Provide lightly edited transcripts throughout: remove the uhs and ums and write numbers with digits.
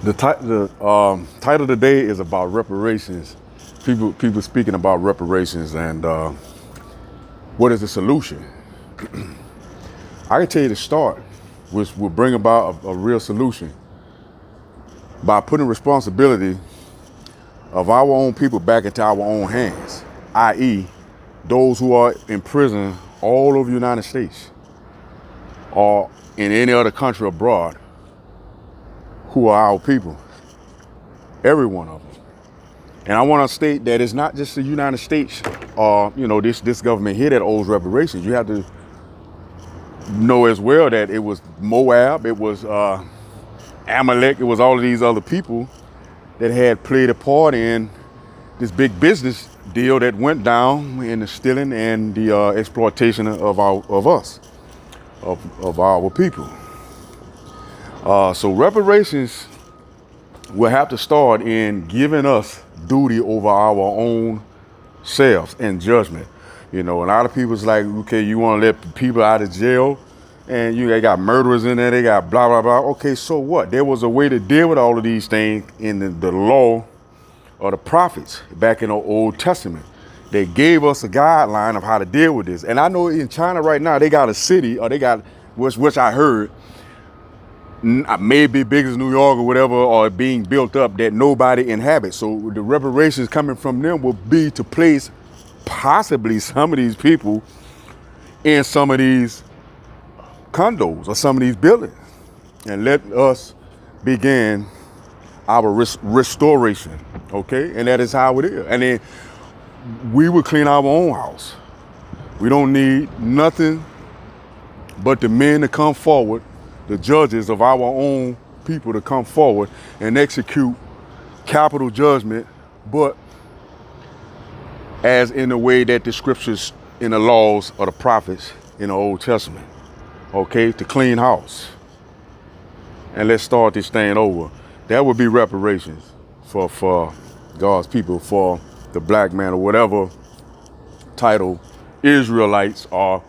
The title today is about reparations. People speaking about reparations and what is the solution. I can tell you the start, which will bring about a real solution by putting responsibility of our own people back into our own hands, i.e. those who are in prison all over the United States or in any other country abroad who are our people, every one of them. And I want to state that it's not just the United States or, this government here that owes reparations. You have to know as well that it was Moab, it was Amalek, it was all of these other people that had played a part in this big business deal that went down in the stealing and the exploitation of our people. So reparations will have to start in giving us duty over our own selves and judgment. A lot of people's like, okay, you want to let people out of jail and they got murderers in there, they got blah, blah, blah. Okay, so what? There was a way to deal with all of these things in the law or the prophets back in the Old Testament. They gave us a guideline of how to deal with this. And I know in China right now, they got a city, or they got, which I heard, maybe big as New York or whatever, or being built up that nobody inhabits. So the reparations coming from them will be to place possibly some of these people in some of these condos or some of these buildings, and let us begin our restoration, okay? And that is how it is. And then we will clean our own house. We don't need nothing but the men to come forward, the judges of our own people to come forward and execute capital judgment, but as in the way that the scriptures in the laws of the prophets in the Old Testament, okay, to clean house. And let's start this thing over. That would be reparations for God's people, for the black man or whatever title, Israelites or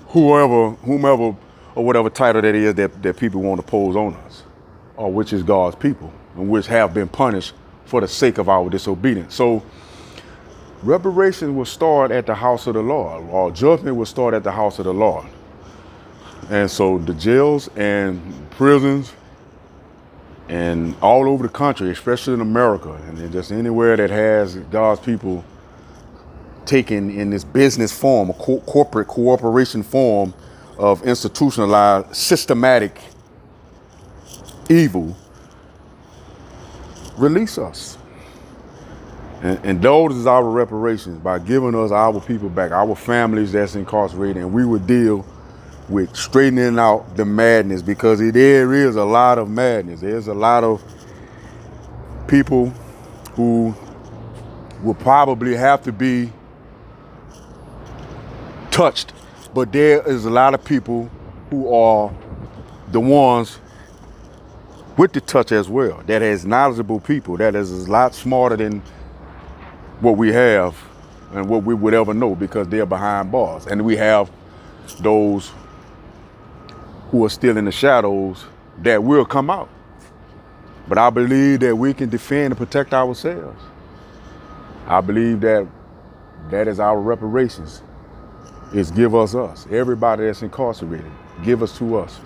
whomever or whatever title that is that people want to pose on us, or which is God's people and which have been punished for the sake of our disobedience. So reparation will start at the house of the Lord, or judgment will start at the house of the Lord. And so the jails and prisons and all over the country, especially in America, and just anywhere that has God's people taken in this business form, a corporate cooperation form of institutionalized, systematic evil, release us. And those is our reparations, by giving us our people back, our families that's incarcerated, and we would deal with straightening out the madness, because there is a lot of madness. There's a lot of people who will probably have to be touched, but there is a lot of people who are the ones with the touch as well, that is knowledgeable people, that is a lot smarter than what we have and what we would ever know, because they're behind bars. And we have those who are still in the shadows that will come out. But I believe that we can defend and protect ourselves. I believe that is our reparations, is give us. Everybody that's incarcerated, give us to us.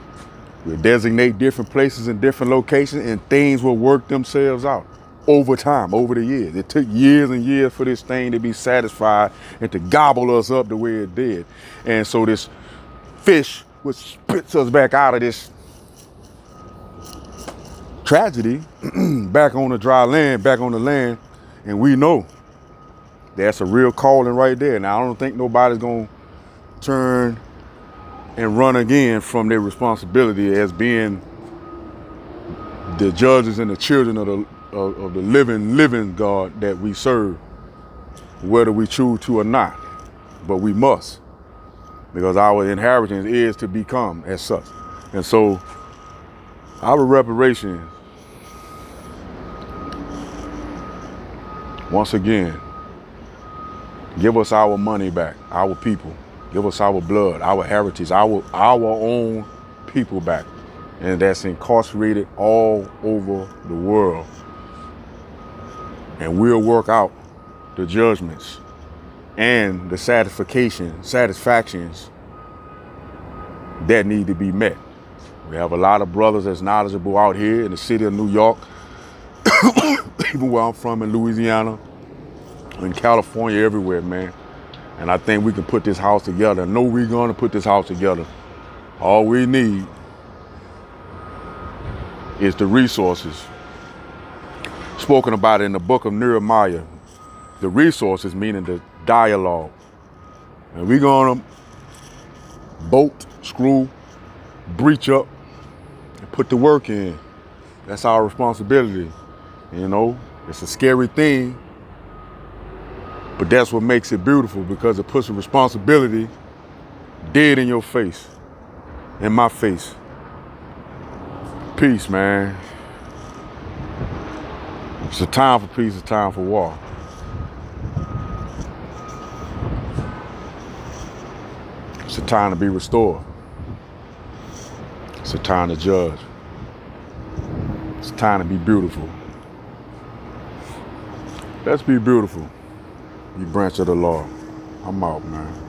We'll designate different places and different locations, and things will work themselves out over time, over the years. It took years and years for this thing to be satisfied and to gobble us up the way it did. And so this fish, which spits us back out of this tragedy, back on the dry land, back on the land, and we know that's a real calling right there. Now, I don't think nobody's gonna turn and run again from their responsibility as being the judges and the children of the living God that we serve, whether we choose to or not. But we must, because our inheritance is to become as such. And so our reparations, once again, give us our money back, our people. Give us our blood, our heritage, our own people back. and that's incarcerated all over the world. And we'll work out the judgments and the satisfactions that need to be met. We have a lot of brothers that's knowledgeable out here in the city of New York, even where I'm from in Louisiana, in California, everywhere, man. And I think we can put this house together. I know we're gonna put this house together. All we need is the resources. Spoken about in the book of Nehemiah. The resources meaning the dialogue. And we're gonna bolt, screw, breach up, and put the work in. That's our responsibility. You know, it's a scary thing, but that's what makes it beautiful, because it puts a responsibility dead in your face, in my face. Peace, man. It's a time for peace, it's a time for war. It's a time to be restored. It's a time to judge. It's time to be beautiful. Let's be beautiful. You branch of the law. I'm out, man.